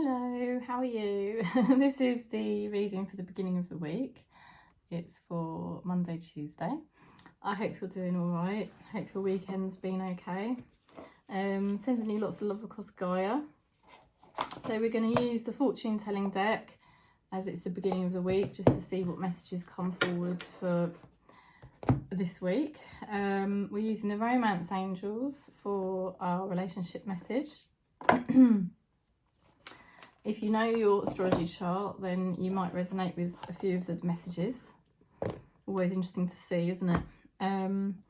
Hello, how are you? This is the reading for the beginning of the week. It's for Monday, Tuesday. I hope you're doing all right. Hope your weekend's been okay. Sending you lots of love across Gaia. So we're going to use the fortune telling deck as it's the beginning of the week, just to see what messages come forward for this week. We're using the romance angels for our relationship message. If you know your astrology chart, then you might resonate with a few of the messages. Always interesting to see, isn't it? I'm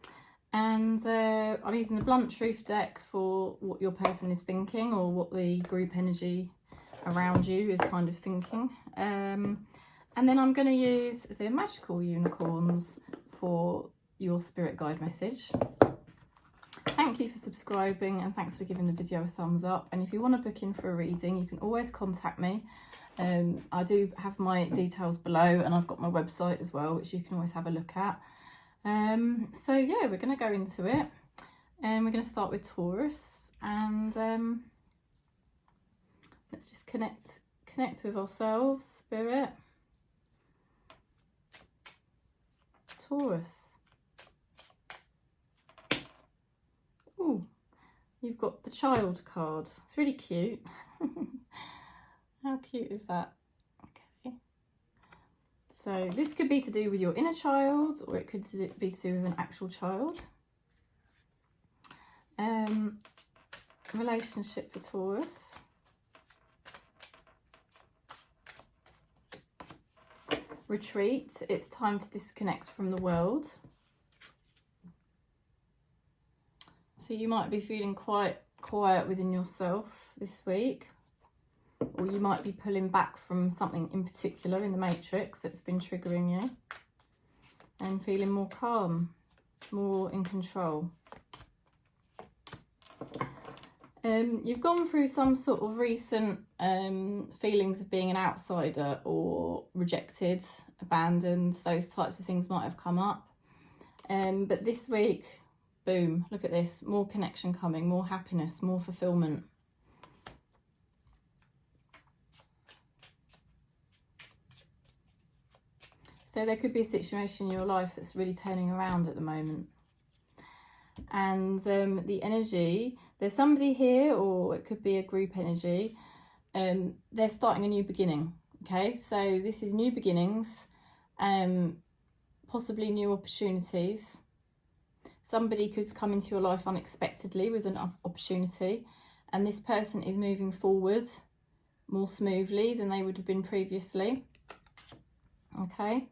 using the blunt truth deck for what your person is thinking, or what the group energy around you is kind of thinking. And then I'm going to use the magical unicorns for your spirit guide message. Thank you for subscribing, and thanks for giving the video a thumbs up. And if you want to book in for a reading, you can always contact me. I do have my details below, and I've got my website as well, which you can always have a look at. So yeah, we're going to go into it, and we're going to start with Taurus, and let's just connect with ourselves, spirit. Taurus. Ooh, you've got the child card. It's really cute. How cute is that? Okay. So this could be to do with your inner child, or it could be to do with an actual child. Relationship for Taurus. Retreat. It's time to disconnect from the world. So you might be feeling quite quiet within yourself this week, or you might be pulling back from something in particular in the matrix that's been triggering you, and feeling more calm, more in control. You've gone through some sort of recent feelings of being an outsider or rejected, abandoned. Those types of things might have come up. But this week, boom, look at this, more connection coming, more happiness, more fulfillment. So there could be a situation in your life that's really turning around at the moment. And the energy, there's somebody here, or it could be a group energy, they're starting a new beginning, okay? So this is new beginnings, possibly new opportunities. Somebody could come into your life unexpectedly with an opportunity, and this person is moving forward more smoothly than they would have been previously. Okay.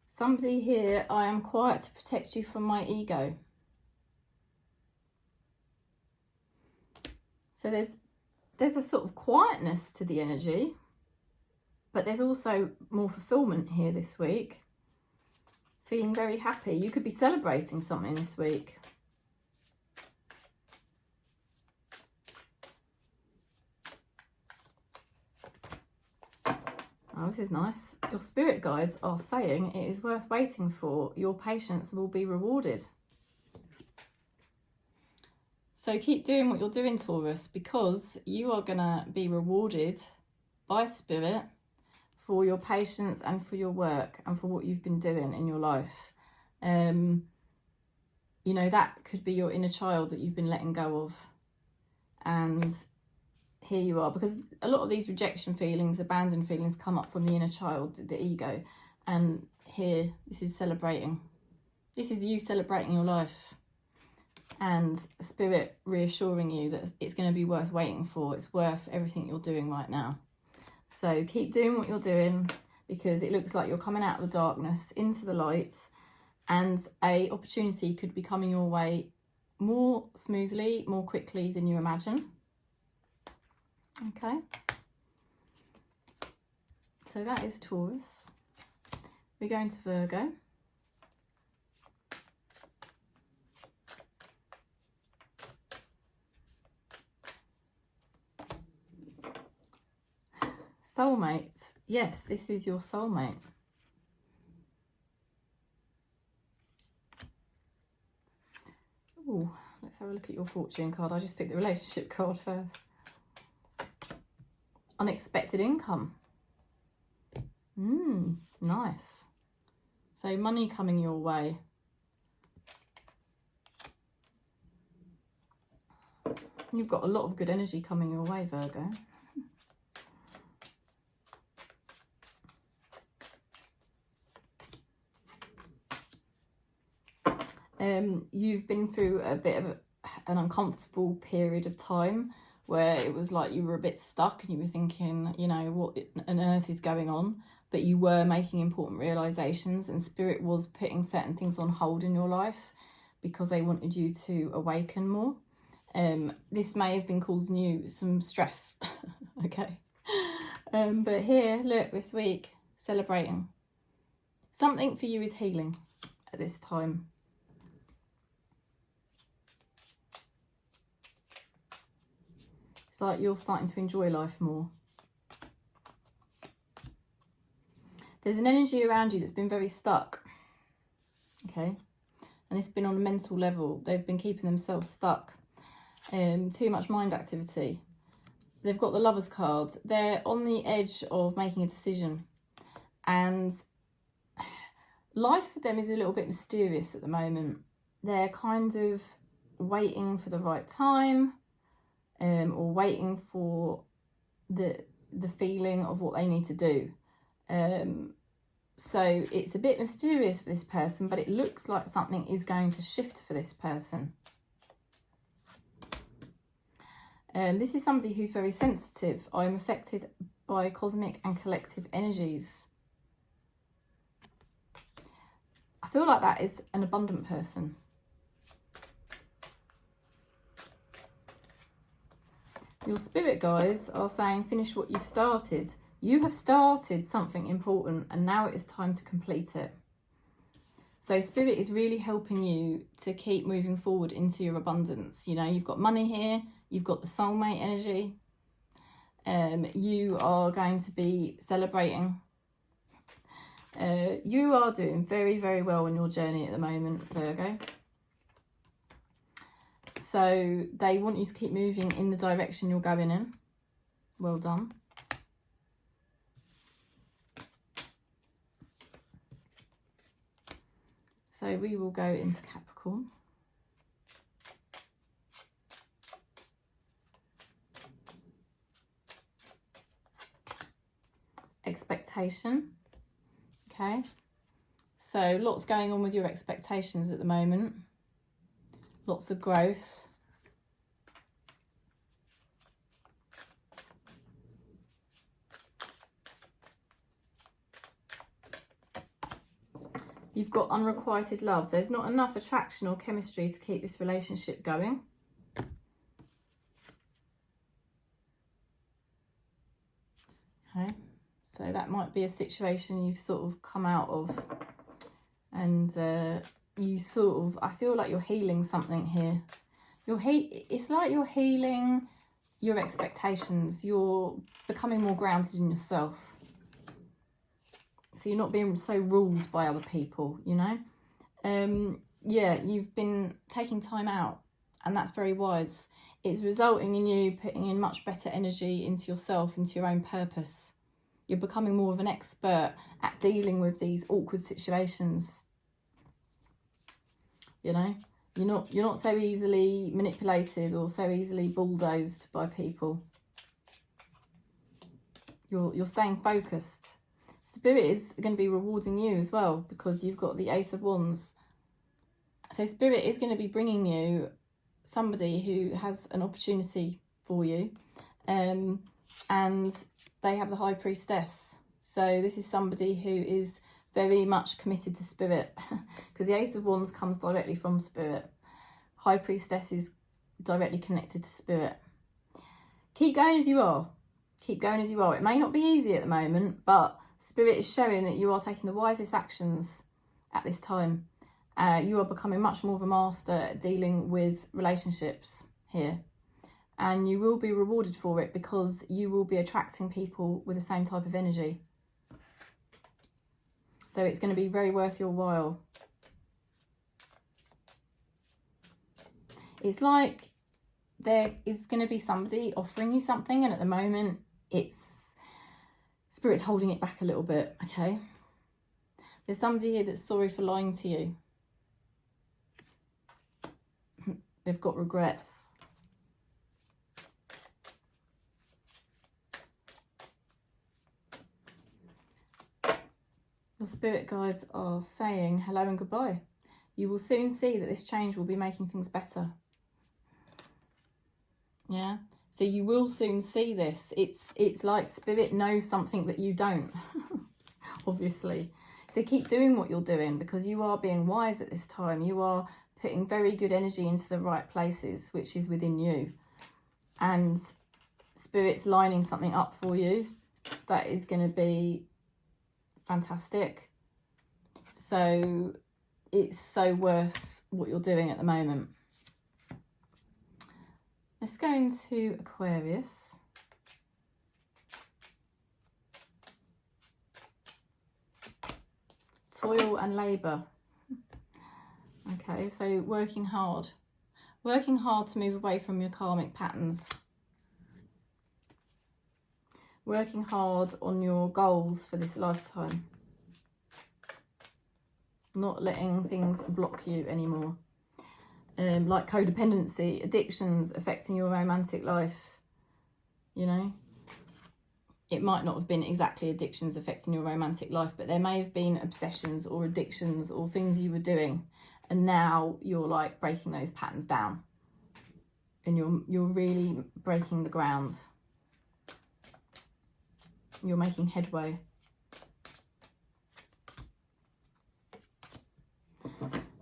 Somebody here, I am quiet to protect you from my ego. So there's a sort of quietness to the energy, but there's also more fulfillment here this week. Feeling very happy. You could be celebrating something this week. Oh, this is nice. Your spirit guides are saying it is worth waiting for. Your patience will be rewarded. So keep doing what you're doing, Taurus, because you are going to be rewarded by spirit for your patience and for your work and for what you've been doing in your life. You know, that could be your inner child that you've been letting go of. And here you are, because a lot of these rejection feelings, abandoned feelings come up from the inner child, the ego. And here, this is celebrating. This is you celebrating your life. And spirit reassuring you that it's going to be worth waiting for. It's worth everything you're doing right now. So keep doing what you're doing, because it looks like you're coming out of the darkness into the light, and a opportunity could be coming your way more smoothly, more quickly than you imagine. Okay. So that is Taurus. We're going to Virgo. Soulmate. Yes, this is your soulmate. Ooh, let's have a look at your fortune card. I just picked the relationship card first. Unexpected income. Nice. So money coming your way. You've got a lot of good energy coming your way, Virgo. You've been through a bit of an uncomfortable period of time where it was like you were a bit stuck and you were thinking, you know, what on earth is going on? But you were making important realizations, and Spirit was putting certain things on hold in your life because they wanted you to awaken more. This may have been causing you some stress, okay? But here, look, this week, celebrating. Something for you is healing at this time. It's like you're starting to enjoy life more. There's an energy around you that's been very stuck, okay? And it's been on a mental level. They've been keeping themselves stuck. Too much mind activity. They've got the Lovers card. They're on the edge of making a decision. And life for them is a little bit mysterious at the moment. They're kind of waiting for the right time, or waiting for the feeling of what they need to do. So it's a bit mysterious for this person, but it looks like something is going to shift for this person. This is somebody who's very sensitive. I'm affected by cosmic and collective energies. I feel like that is an abundant person. Your spirit guides are saying, finish what you've started. You have started something important and now it is time to complete it. So Spirit is really helping you to keep moving forward into your abundance. You know, you've got money here, you've got the soulmate energy. You are going to be celebrating. You are doing very, very well on your journey at the moment, Virgo. So they want you to keep moving in the direction you're going in. Well done. So we will go into Capricorn. Expectation. Okay. So lots going on with your expectations at the moment. Lots of growth. You've got unrequited love. There's not enough attraction or chemistry to keep this relationship going. Okay, so that might be a situation you've sort of come out of, and you sort of, I feel like you're healing something here. It's like you're healing your expectations. You're becoming more grounded in yourself. So you're not being so ruled by other people, you know. Yeah, you've been taking time out, and that's very wise. It's resulting in you putting in much better energy into yourself, into your own purpose. You're becoming more of an expert at dealing with these awkward situations. You know, you're not so easily manipulated or so easily bulldozed by people. You're staying focused. Spirit is going to be rewarding you as well, because you've got the Ace of Wands. So Spirit is going to be bringing you somebody who has an opportunity for you, and they have the High Priestess. So this is somebody who is very much committed to Spirit, because the Ace of Wands comes directly from Spirit. High Priestess is directly connected to Spirit. Keep going as you are. Keep going as you are. It may not be easy at the moment, but Spirit is showing that you are taking the wisest actions at this time. You are becoming much more of a master at dealing with relationships here. And you will be rewarded for it, because you will be attracting people with the same type of energy. So it's going to be very worth your while. It's like there is going to be somebody offering you something, and at the moment it's Spirit's holding it back a little bit, okay? There's somebody here that's sorry for lying to you. They've got regrets. Your spirit guides are saying hello and goodbye. You will soon see that this change will be making things better. Yeah, so you will soon see this. It's like Spirit knows something that you don't, obviously. So keep doing what you're doing, because you are being wise at this time. You are putting very good energy into the right places, which is within you. And Spirit's lining something up for you that is going to be fantastic. So it's so worth what you're doing at the moment. Let's go into Aquarius. Toil and labour. Okay, so working hard. Working hard to move away from your karmic patterns. Working hard on your goals for this lifetime. Not letting things block you anymore. Like codependency, addictions affecting your romantic life. You know, it might not have been exactly addictions affecting your romantic life, but there may have been obsessions or addictions or things you were doing, and now you're like breaking those patterns down, and you're really breaking the ground. You're making headway.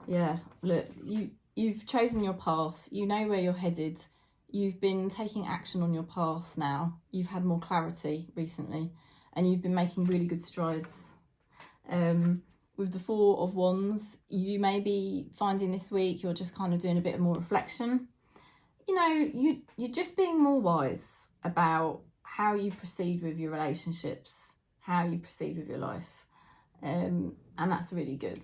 Yeah, look, you've chosen your path. You know where you're headed. You've been taking action on your path now. You've had more clarity recently, and you've been making really good strides. With the Four of Wands, you may be finding this week you're just kind of doing a bit more reflection. You know, you're just being more wise about how you proceed with your relationships, how you proceed with your life. And that's really good.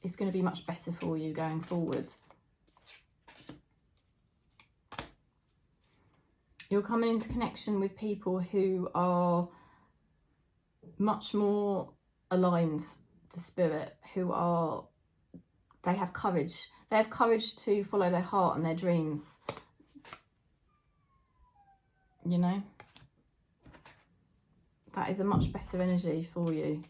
It's gonna be much better for you going forward. You're coming into connection with people who are much more aligned to Spirit, they have courage. They have courage to follow their heart and their dreams. You know? That is a much better energy for you.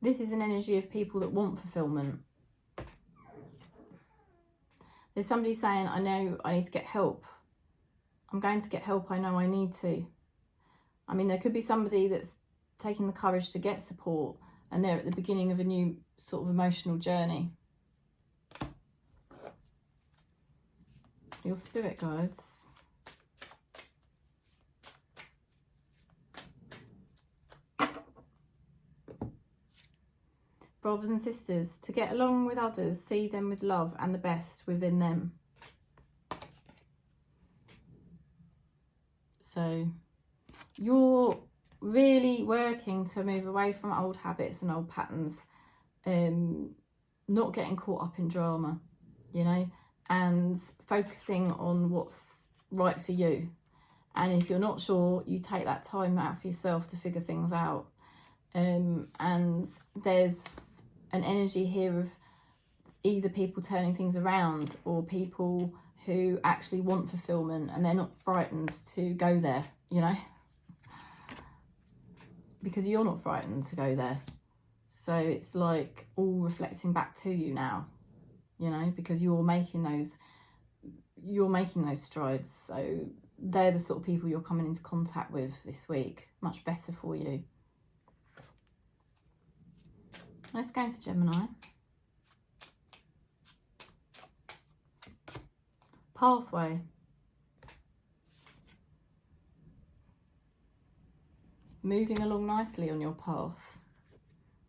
This is an energy of people that want fulfillment. There's somebody saying, I know I need to get help. I'm going to get help. I know I need to. I mean, there could be somebody that's taking the courage to get support, and they're at the beginning of a new sort of emotional journey. Your spirit guides. Brothers and sisters, to get along with others, see them with love and the best within them. So you're really working to move away from old habits and old patterns, not getting caught up in drama, you know, and focusing on what's right for you. And if you're not sure, you take that time out for yourself to figure things out. And there's an energy here of either people turning things around or people who actually want fulfillment and they're not frightened to go there, you know, because you're not frightened to go there. So it's like all reflecting back to you now, you know, because you're making those strides. So they're the sort of people you're coming into contact with this week. Much better for you. Let's go into Gemini. Pathway. Moving along nicely on your path.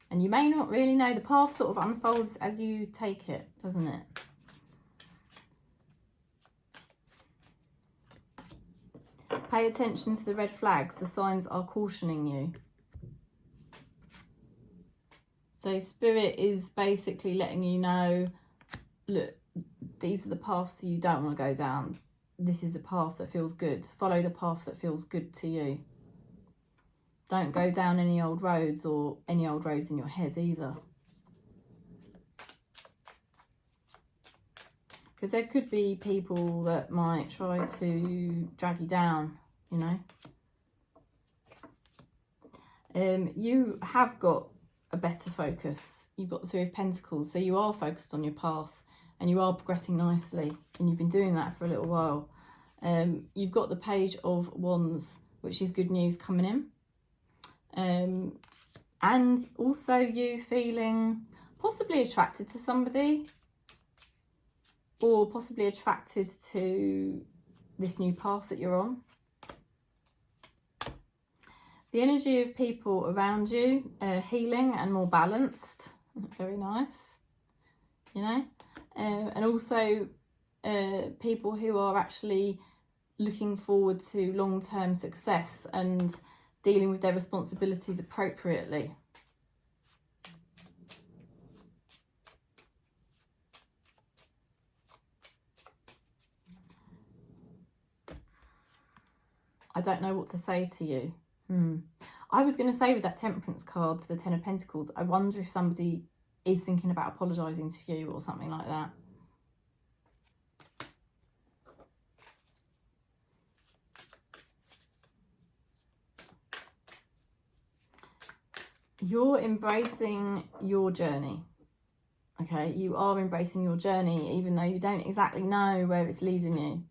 And you may not really know, the path sort of unfolds as you take it, doesn't it? Pay attention to the red flags. The signs are cautioning you. So Spirit is basically letting you know, look, these are the paths you don't want to go down. This is the path that feels good. Follow the path that feels good to you. Don't go down any old roads, or any old roads in your head either. Because there could be people that might try to drag you down, you know. You have got a better focus. You've got the Three of Pentacles, so you are focused on your path and you are progressing nicely, and you've been doing that for a little while. You've got the Page of Wands, which is good news coming in. And also you feeling possibly attracted to somebody, or possibly attracted to this new path that you're on. The energy of people around you, healing and more balanced. Very nice, you know. And also people who are actually looking forward to long-term success and dealing with their responsibilities appropriately. I don't know what to say to you. I was going to say with that Temperance card, the Ten of Pentacles, I wonder if somebody is thinking about apologising to you or something like that. You're embracing your journey. Okay, you are embracing your journey, even though you don't exactly know where it's leading you.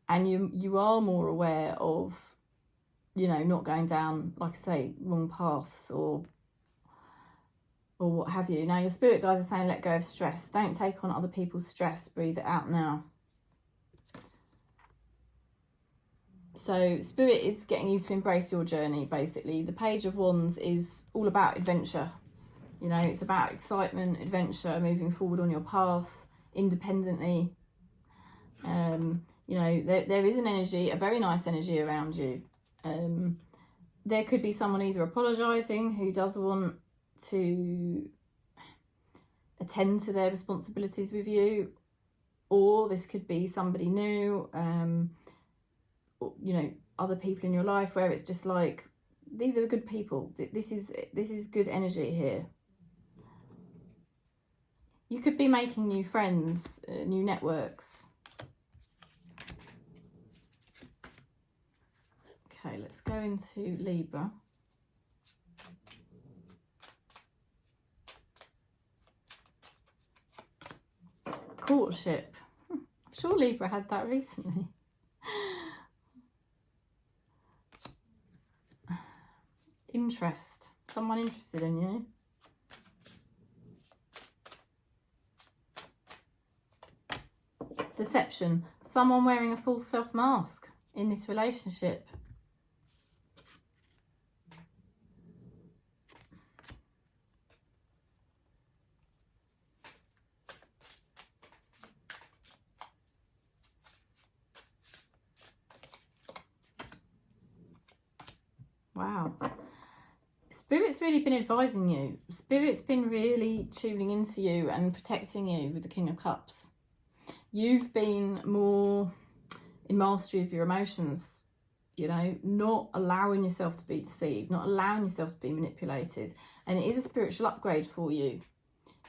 And you are more aware of, you know, not going down, like I say, wrong paths or what have you. Now, your spirit guides are saying let go of stress. Don't take on other people's stress. Breathe it out now. So spirit is getting you to embrace your journey, basically. The Page of Wands is all about adventure. You know, it's about excitement, adventure, moving forward on your path independently. You know, there is an energy, a very nice energy around you. There could be someone either apologising who does want to attend to their responsibilities with you, or this could be somebody new, you know, other people in your life where it's just like, these are good people. This is good energy here. You could be making new friends, new networks. Okay, let's go into Libra. Courtship. I'm sure Libra had that recently. Interest. Someone interested in you. Deception. Someone wearing a full self mask in this relationship. Wow. Spirit's really been advising you. Spirit's been really tuning into you and protecting you with the King of Cups. You've been more in mastery of your emotions, you know, not allowing yourself to be deceived, not allowing yourself to be manipulated. And it is a spiritual upgrade for you.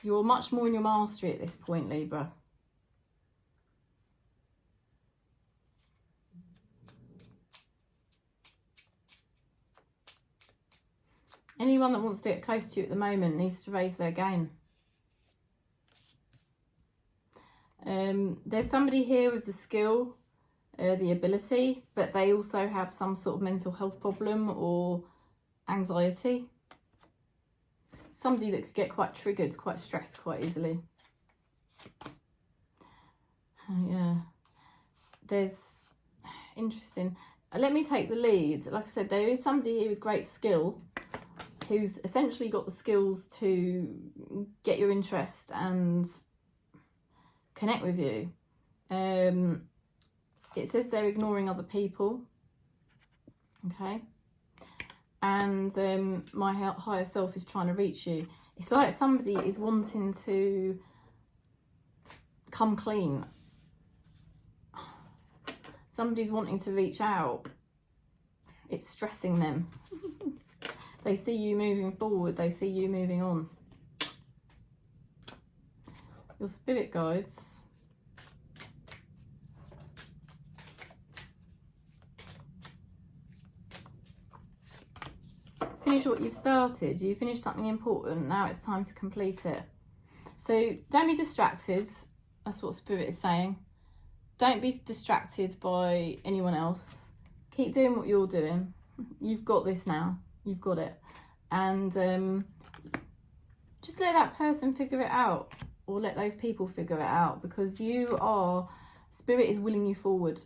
You're much more in your mastery at this point, Libra. Anyone that wants to get close to you at the moment needs to raise their game. There's somebody here with the skill, the ability, but they also have some sort of mental health problem or anxiety. Somebody that could get quite triggered, quite stressed quite easily. Yeah. There's... Interesting. Let me take the lead. Like I said, there is somebody here with great skill who's essentially got the skills to get your interest and connect with you. It says they're ignoring other people. Okay. And my higher self is trying to reach you. It's like somebody is wanting to come clean. Somebody's wanting to reach out. It's stressing them. They see you moving forward. They see you moving on. Your spirit guides finish what you've started. You finished something important. Now it's time to complete it. So don't be distracted. That's what Spirit is saying. Don't be distracted by anyone else. Keep doing what you're doing. You've got this now. You've got it. And just let that person figure it out, or let those people figure it out, because you are, Spirit is willing you forward,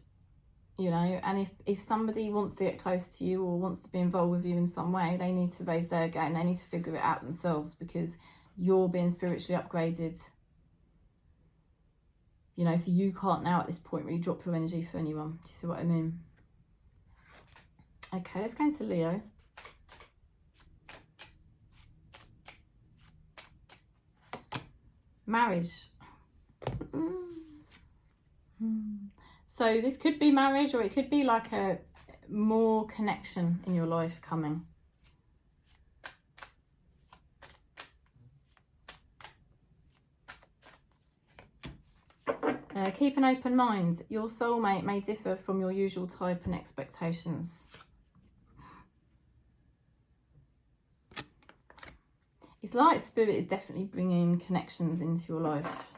you know. And if somebody wants to get close to you or wants to be involved with you in some way, they need to raise their game. They need to figure it out themselves, because you're being spiritually upgraded, you know. So you can't now at this point really drop your energy for anyone. Do you see what I mean? Okay, let's go into Leo. Marriage. So this could be marriage, or it could be like a more connection in your life coming. Keep an open mind. Your soulmate may differ from your usual type and expectations. It's like Spirit is definitely bringing connections into your life,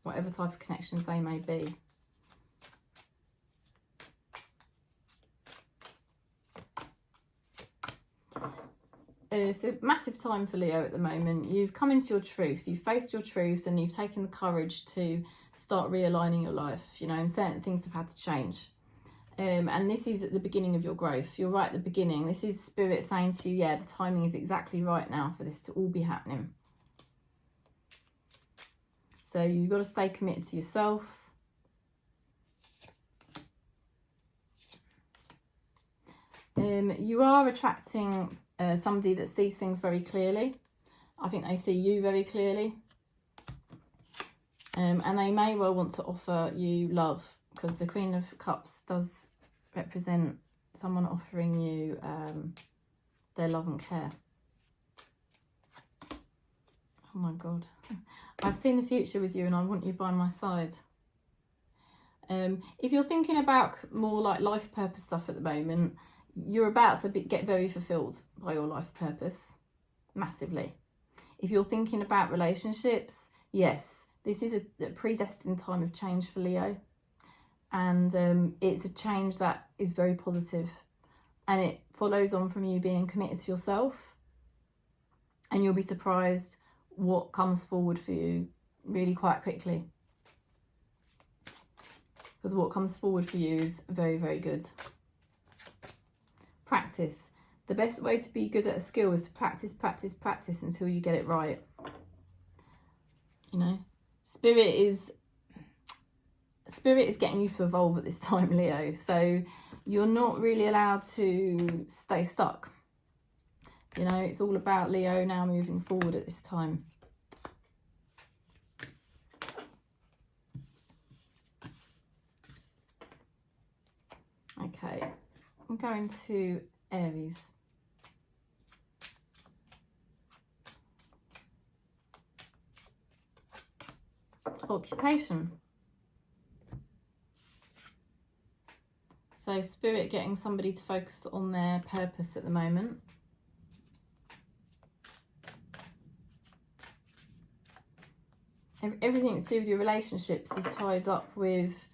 whatever type of connections they may be. It's a massive time for Leo at the moment. You've come into your truth, you've faced your truth, and you've taken the courage to start realigning your life, you know, and certain things have had to change. And this is at the beginning of your growth. You're right at the beginning. This is Spirit saying to you, yeah, the timing is exactly right now for this to all be happening. So you've got to stay committed to yourself. You are attracting somebody that sees things very clearly. I think they see you very clearly. And they may well want to offer you love, because the Queen of Cups does represent someone offering you their love and care. Oh my God. I've seen the future with you and I want you by my side. If you're thinking about more like life purpose stuff at the moment, you're about to get very fulfilled by your life purpose, massively. If you're thinking about relationships, yes, this is a predestined time of change for Leo. And it's a change that is very positive, and it follows on from you being committed to yourself, and you'll be surprised what comes forward for you really quite quickly, because what comes forward for you is very, very good. Practice. The best way to be good at a skill is to practice, practice, practice until you get it right. You know, Spirit is getting you to evolve at this time, Leo. So you're not really allowed to stay stuck. You know, it's all about Leo now moving forward at this time. Okay, I'm going to Aries. Occupation. So Spirit getting somebody to focus on their purpose at the moment. Everything to do with your relationships is tied up with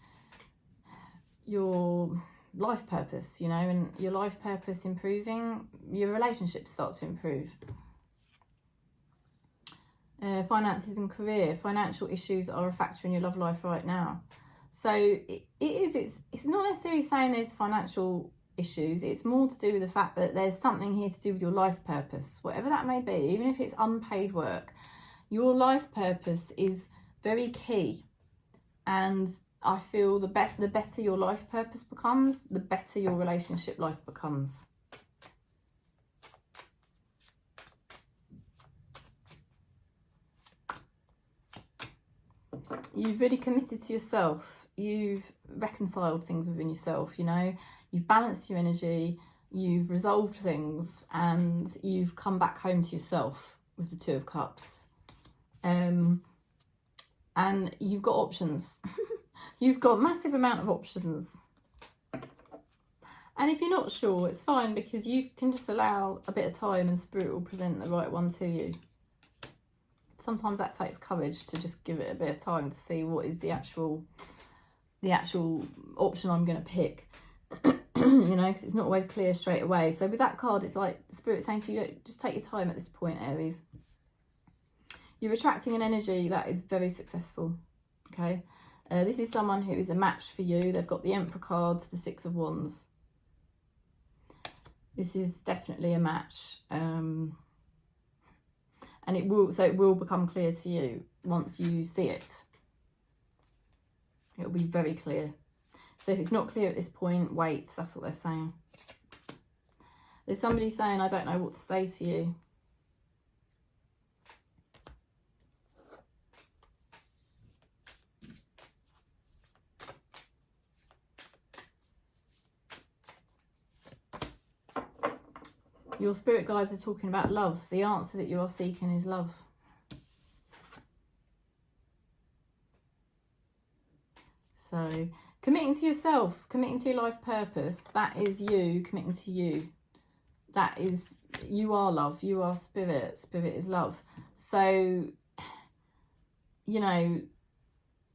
your life purpose, you know, and your life purpose improving, your relationships start to improve. Finances and career. Financial issues are a factor in your love life right now. So it's not necessarily saying there's financial issues. It's more to do with the fact that there's something here to do with your life purpose, whatever that may be, even if it's unpaid work. Your life purpose is very key. And I feel the better your life purpose becomes, the better your relationship life becomes. You've really committed to yourself. You've reconciled things within yourself, you know. You've balanced your energy. You've resolved things. And you've come back home to yourself with the Two of Cups. And you've got options. You've got a massive amount of options. And if you're not sure, it's fine, because you can just allow a bit of time and Spirit will present the right one to you. Sometimes that takes courage to just give it a bit of time to see what is the actual option I'm going to pick. You know, because it's not always clear straight away. So with that card, it's like Spirit saying to you, just take your time at this point, Aries. You're attracting an energy that is very successful, okay? This is someone who is a match for you. They've got the Emperor card, the Six of Wands. This is definitely a match. And it will become clear to you once you see it. It'll be very clear. So if it's not clear at this point, wait. That's what they're saying. There's somebody saying, I don't know what to say to you. Your spirit guides are talking about love. The answer that you are seeking is love. So, committing to yourself, committing to your life purpose, that is you committing to you. That is, you are love, you are spirit, spirit is love. So, you know,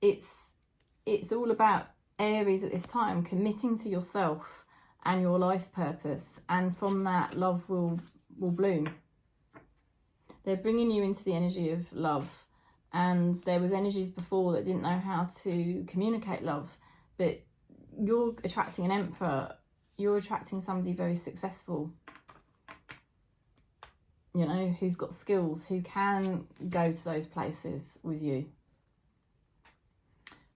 it's all about Aries at this time, committing to yourself and your life purpose, and from that love will bloom. They're bringing you into the energy of love, and there was energies before that didn't know how to communicate love, but you're attracting an Emperor. You're attracting somebody very successful, you know, who's got skills, who can go to those places with you.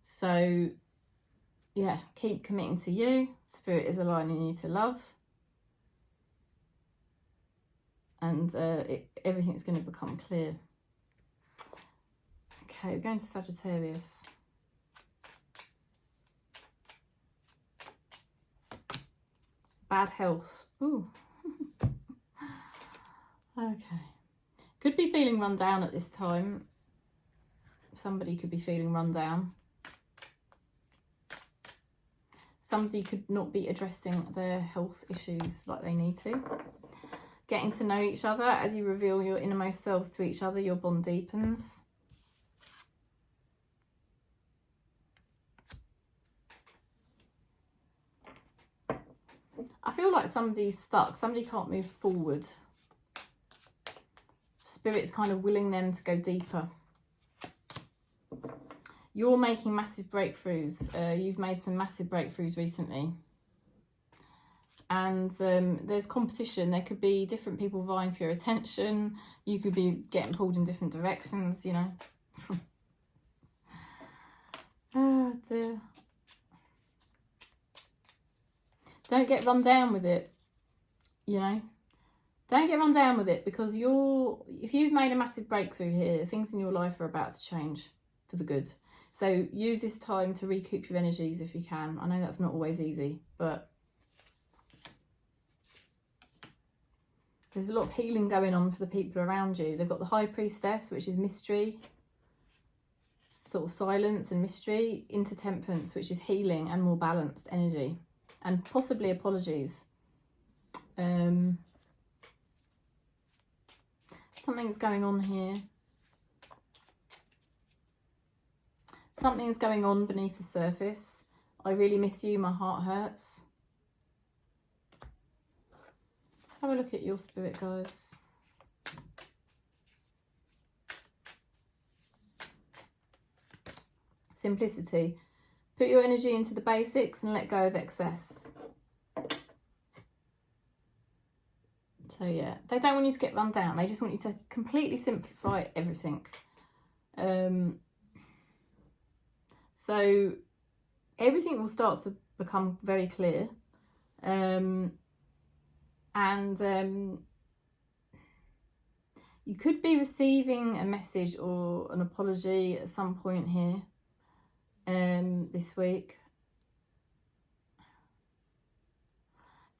So yeah, keep committing to you. Spirit is aligning you to love. And everything's going to become clear. Okay, we're going to Sagittarius. Bad health. Ooh. Okay. Could be feeling run down at this time. Somebody could be feeling run down. Somebody could not be addressing their health issues like they need to. Getting to know each other. As you reveal your innermost selves to each other, your bond deepens. I feel like somebody's stuck. Somebody can't move forward. Spirit's kind of willing them to go deeper. You're making massive breakthroughs. You've made some massive breakthroughs recently. And there's competition. There could be different people vying for your attention. You could be getting pulled in different directions, you know. Oh dear. Don't get run down with it, you know. Don't get run down with it, because if you've made a massive breakthrough here, things in your life are about to change for the good. So use this time to recoup your energies if you can. I know that's not always easy, but there's a lot of healing going on for the people around you. They've got the High Priestess, which is mystery, sort of silence and mystery, into Temperance, which is healing and more balanced energy, and possibly apologies. Something's going on here. Something's going on beneath the surface. I really miss you. My heart hurts. Let's have a look at your spirit guides. Simplicity. Put your energy into the basics and let go of excess. So yeah, they don't want you to get run down. They just want you to completely simplify everything. So everything will start to become very clear. You could be receiving a message or an apology at some point here this week.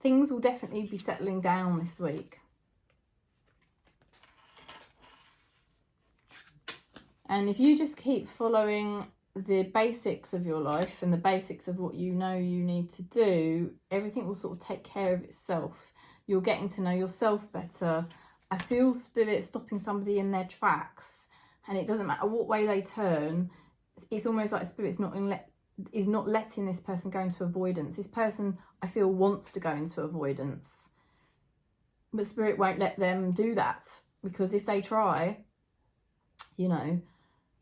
Things will definitely be settling down this week. And if you just keep following the basics of your life and the basics of what you know you need to do, everything will sort of take care of itself. You're getting to know yourself better. I feel Spirit stopping somebody in their tracks, and it doesn't matter what way they turn. It's almost like Spirit's is not letting this person go into avoidance. This person, I feel, wants to go into avoidance, but Spirit won't let them do that, because if they try, you know,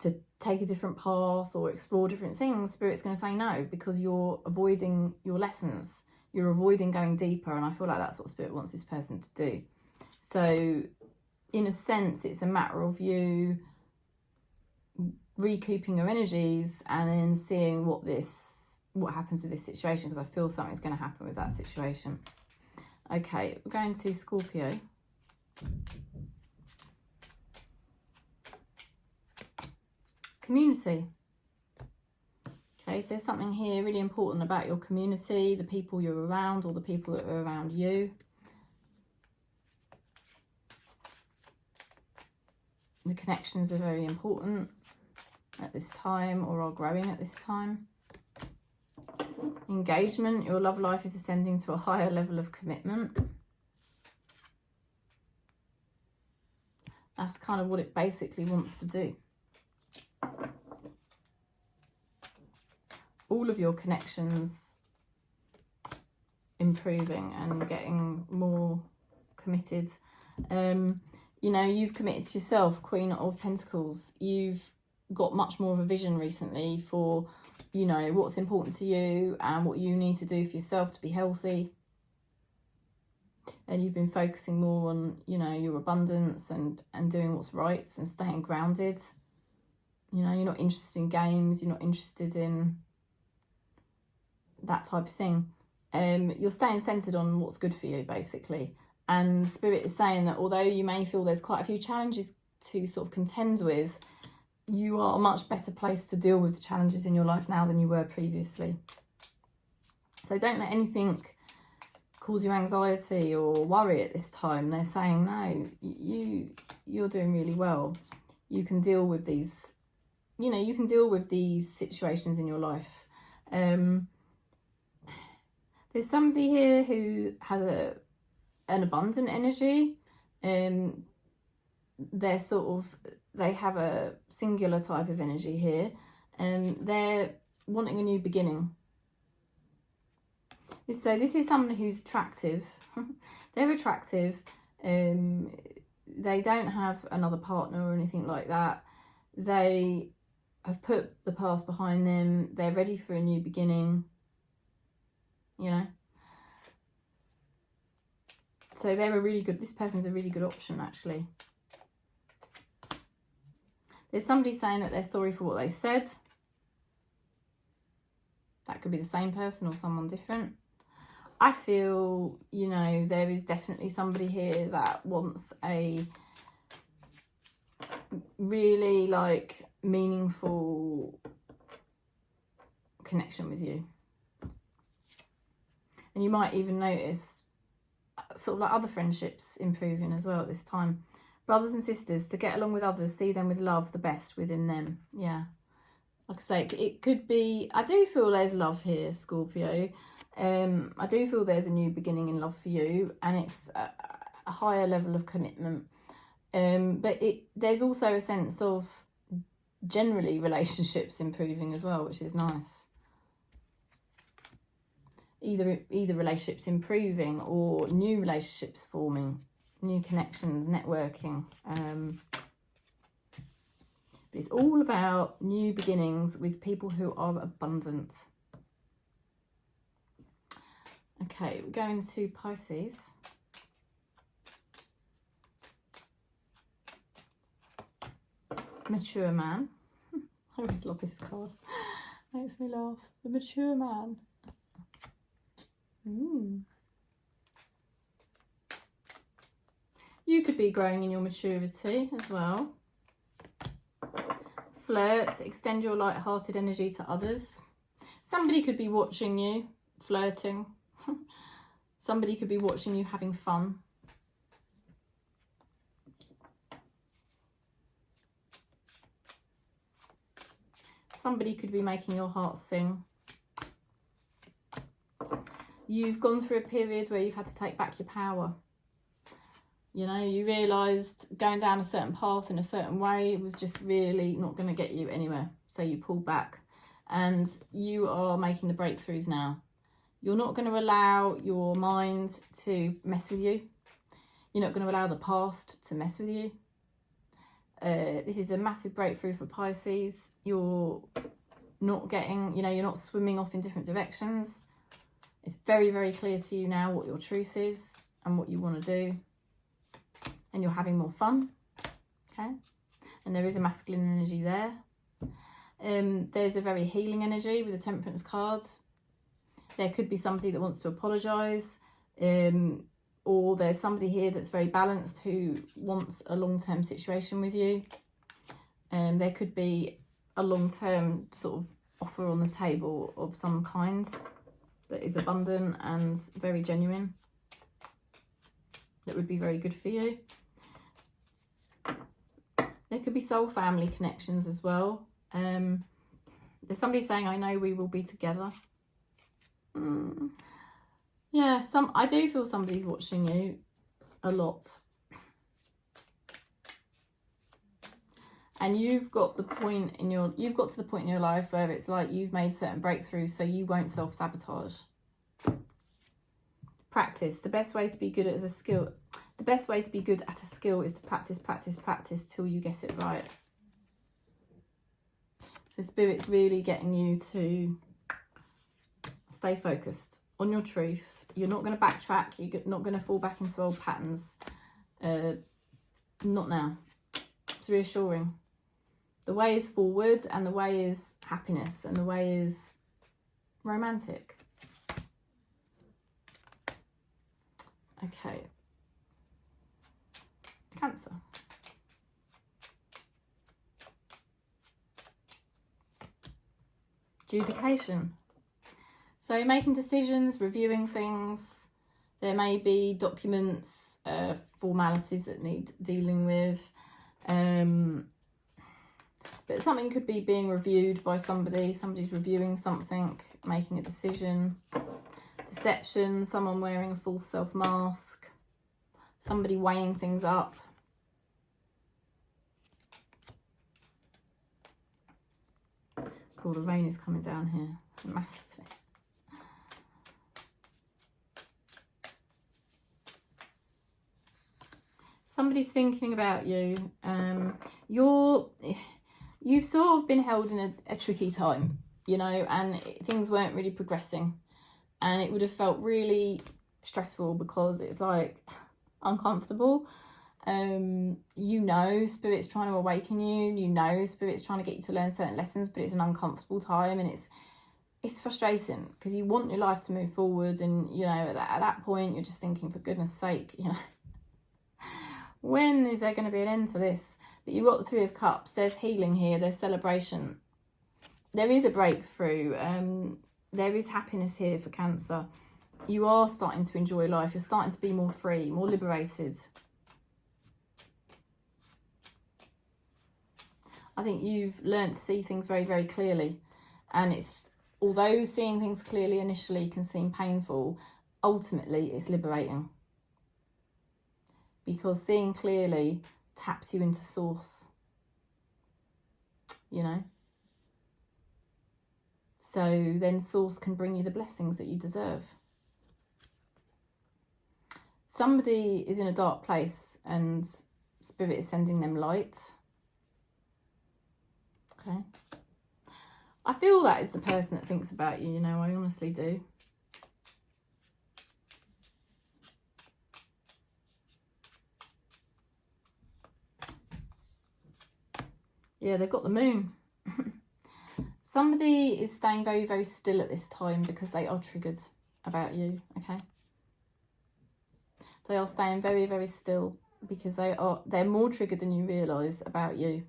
to take a different path or explore different things, Spirit's going to say no, because you're avoiding your lessons. You're avoiding going deeper, and I feel like that's what Spirit wants this person to do. So in a sense, it's a matter of you recouping your energies and then seeing what happens with this situation, because I feel something's going to happen with that situation. Okay, we're going to Scorpio. Community. Okay, so there's something here really important about your community, the people you're around, or the people that are around you. The connections are very important at this time, or are growing at this time. Engagement, your love life is ascending to a higher level of commitment. That's kind of what it basically wants to do. All of your connections improving and getting more committed. You know, you've committed to yourself, Queen of Pentacles. You've got much more of a vision recently for, you know, what's important to you and what you need to do for yourself to be healthy. And you've been focusing more on, you know, your abundance and doing what's right and staying grounded. You know, you're not interested in games. You're not interested in that type of thing. You're staying centered on what's good for you, basically. And Spirit is saying that although you may feel there's quite a few challenges to sort of contend with, you are a much better place to deal with the challenges in your life now than you were previously. So don't let anything cause you anxiety or worry at this time. They're saying, no, you're doing really well. You can deal with these, you know, you can deal with these situations in your life. There's somebody here who has an abundant energy. They have a singular type of energy here, and they're wanting a new beginning. So this is someone who's attractive. They're attractive. They don't have another partner or anything like that. They have put the past behind them. They're ready for a new beginning. You know, so they're this person's a really good option, actually. There's somebody saying that they're sorry for what they said. That could be the same person or someone different. I feel, you know, there is definitely somebody here that wants a really, like, meaningful connection with you. And you might even notice sort of like other friendships improving as well at this time. Brothers and sisters, to get along with others, see them with love, the best within them. Yeah. Like I say, it could be, I do feel there's love here, Scorpio. I do feel there's a new beginning in love for you, and it's a higher level of commitment. But there's also a sense of generally relationships improving as well, which is nice. Either relationships improving or new relationships forming, new connections, networking. But it's all about new beginnings with people who are abundant. Okay, we're going to Pisces. Mature man. I always love this card. Makes me laugh. The mature man. You could be growing in your maturity as well. flirt, extend your light-hearted energy to others. Somebody could be watching you flirting. Somebody could be watching you having fun. Somebody could be making your heart sing. You've gone through a period where you've had to take back your power. You know, you realised going down a certain path in a certain way was just really not going to get you anywhere. So you pulled back and you are making the breakthroughs now. You're not going to allow your mind to mess with you. You're not going to allow the past to mess with you. This is a massive breakthrough for Pisces. You're not getting, you know, you're not swimming off in different directions. It's very, very clear to you now what your truth is and what you want to do. And you're having more fun, okay? And there is a masculine energy there. There's a very healing energy with the Temperance card. There could be somebody that wants to apologise, or there's somebody here that's very balanced who wants a long-term situation with you. There could be a long-term sort of offer on the table of some kind that is abundant and very genuine. That would be very good for you. There could be soul family connections as well. There's somebody saying, I know we will be together. Yeah, I do feel somebody's watching you a lot. And you've got to the point in your life where it's like you've made certain breakthroughs so you won't self-sabotage. Practice. The best way to be good at a skill. The best way to be good at a skill is to practice, practice, practice till you get it right. So Spirit's really getting you to stay focused on your truth. You're not going to backtrack. You're not going to fall back into old patterns. Not now. It's reassuring. The way is forward and the way is happiness and the way is romantic. Okay. Cancer. Adjudication. So making decisions, reviewing things. There may be documents, formalities that need dealing with. But something could be being reviewed by somebody. Somebody's reviewing something, making a decision. Deception, someone wearing a false self mask. Somebody weighing things up. Cool, the rain is coming down here massively. Somebody's thinking about you. You've sort of been held in a tricky time, you know, and things weren't really progressing. And it would have felt really stressful because it's like uncomfortable. You know Spirit's trying to awaken you. You know Spirit's trying to get you to learn certain lessons, but it's an uncomfortable time and it's frustrating because you want your life to move forward, and you know at that point you're just thinking, for goodness sake, you know, when is there going to be an end to this? But you've got the Three of Cups. There's healing here. There's celebration. There is a breakthrough. There is happiness here for Cancer. You are starting to enjoy life. You're starting to be more free, more liberated. I think you've learned to see things very, very clearly. And although seeing things clearly initially can seem painful, ultimately it's liberating. Because seeing clearly taps you into source, you know. So then source can bring you the blessings that you deserve. Somebody is in a dark place and Spirit is sending them light. Okay. I feel that is the person that thinks about you, you know, I honestly do. Yeah, they've got the moon. Somebody is staying very, very still at this time because they are triggered about you, okay? They are staying very, very still because they're more triggered than you realise about you.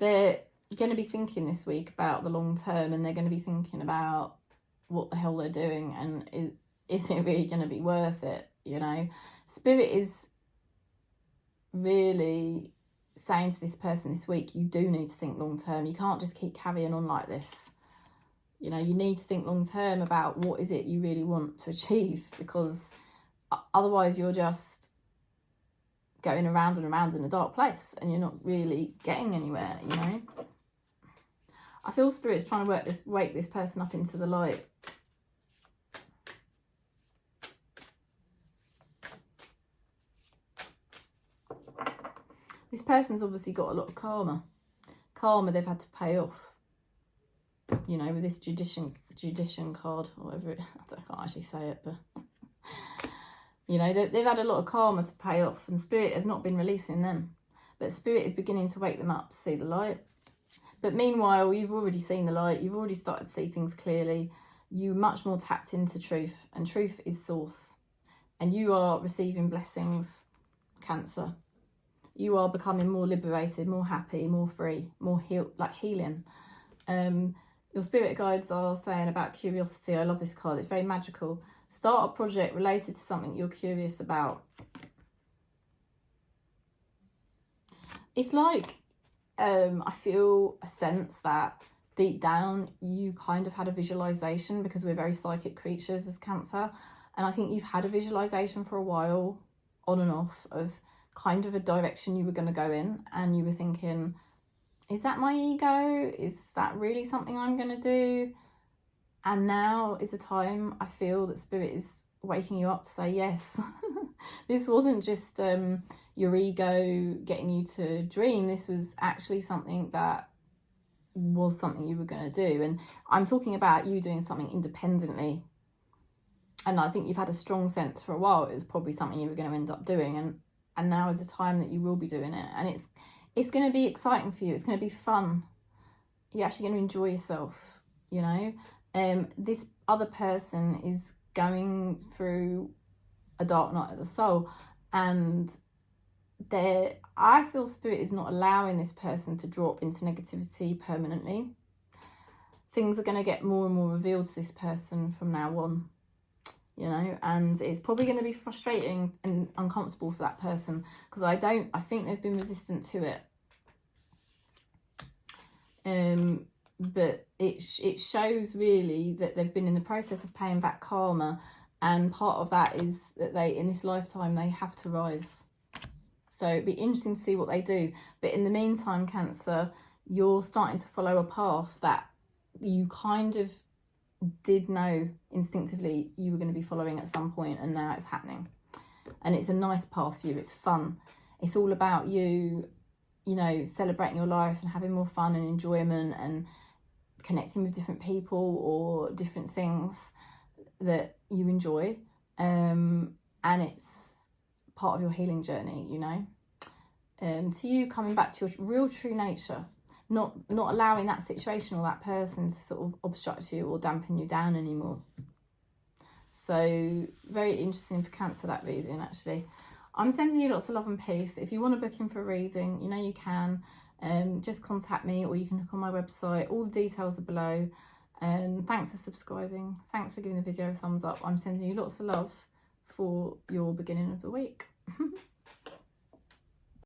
they're going to be thinking this week about the long term, and they're going to be thinking about what the hell they're doing, and is it really going to be worth it, you know? Spirit is really saying to this person this week, you do need to think long term. You can't just keep carrying on like this. You know, you need to think long term about what is it you really want to achieve, because otherwise you're just going around and around in a dark place and you're not really getting anywhere, you know. I feel Spirit's trying to wake this person up into the light. This person's obviously got a lot of karma. Karma they've had to pay off, you know, with this Judician card, or whatever it, I can't actually say it, but you know, they've had a lot of karma to pay off, and Spirit has not been releasing them. But Spirit is beginning to wake them up to see the light. But meanwhile, you've already seen the light. You've already started to see things clearly. You're much more tapped into truth, and truth is source. And you are receiving blessings, Cancer. You are becoming more liberated, more happy, more free, more healing. Your spirit guides are saying about curiosity. I love this card. It's very magical. Start a project related to something you're curious about. It's like, I feel a sense that deep down you kind of had a visualization, because we're very psychic creatures as Cancer. And I think you've had a visualization for a while, on and off, of kind of a direction you were going to go in. And you were thinking, is that my ego? Is that really something I'm going to do? And now is the time, I feel, that Spirit is waking you up to say yes. This wasn't just your ego getting you to dream. This was actually something that was something you were going to do. And I'm talking about you doing something independently. And I think you've had a strong sense for a while it was probably something you were going to end up doing. And now is the time that you will be doing it. And it's going to be exciting for you. It's going to be fun. You're actually going to enjoy yourself, you know. This other person is going through a dark night of the soul, and I feel Spirit is not allowing this person to drop into negativity permanently. Things are going to get more and more revealed to this person from now on, you know, and it's probably going to be frustrating and uncomfortable for that person, because I think they've been resistant to it. But it shows really that they've been in the process of paying back karma, and part of that is that in this lifetime they have to rise. So it'd be interesting to see what they do. But in the meantime, Cancer, you're starting to follow a path that you kind of did know instinctively you were going to be following at some point, and now it's happening. And it's a nice path for you. It's fun. It's all about you, you know, celebrating your life and having more fun and enjoyment and connecting with different people or different things that you enjoy. And it's part of your healing journey, you know. To you coming back to your real true nature, not allowing that situation or that person to sort of obstruct you or dampen you down anymore. So very interesting for Cancer, that reading, actually. I'm sending you lots of love and peace. If you want to book in for a reading, you know you can. Just contact me, or you can look on my website. All the details are below. Thanks for subscribing. Thanks for giving the video a thumbs up. I'm sending you lots of love for your beginning of the week.